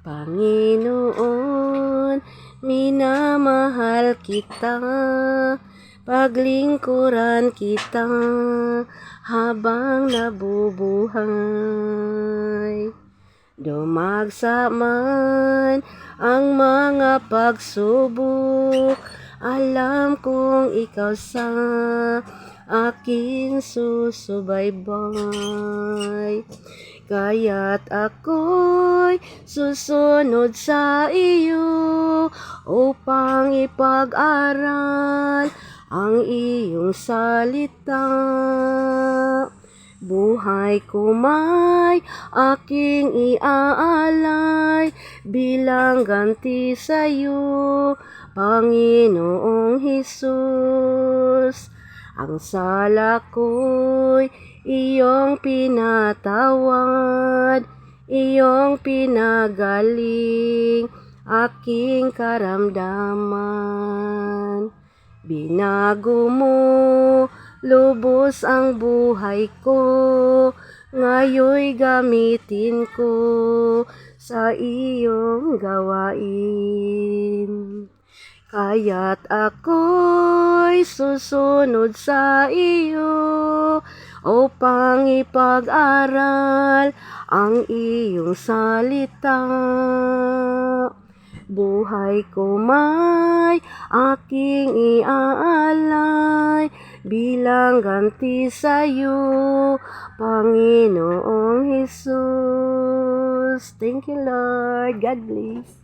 Panginoon, minamahal kita, paglingkuran kita habang nabubuhay. Dumagsa man ang mga pagsubok, alam kong ikaw sa akin susubaybay. Kaya't ako'y susunod sa iyo upang ipag-aral ang iyong salita. Buhay ko may aking iaalay bilang ganti sa iyo, Panginoong Hesus. Ang sala ko'y iyong pinatawad, iyong pinagaling aking karamdaman. Binago mo lubos ang buhay ko, ngayoy gamitin ko sa iyong gawain. Kaya't ako'y susunod sa iyo upang ipag-aral ang iyong salita. Buhay ko may aking iaalay bilang ganti sa iyo, Panginoong Hesus. Thank you, Lord. God bless.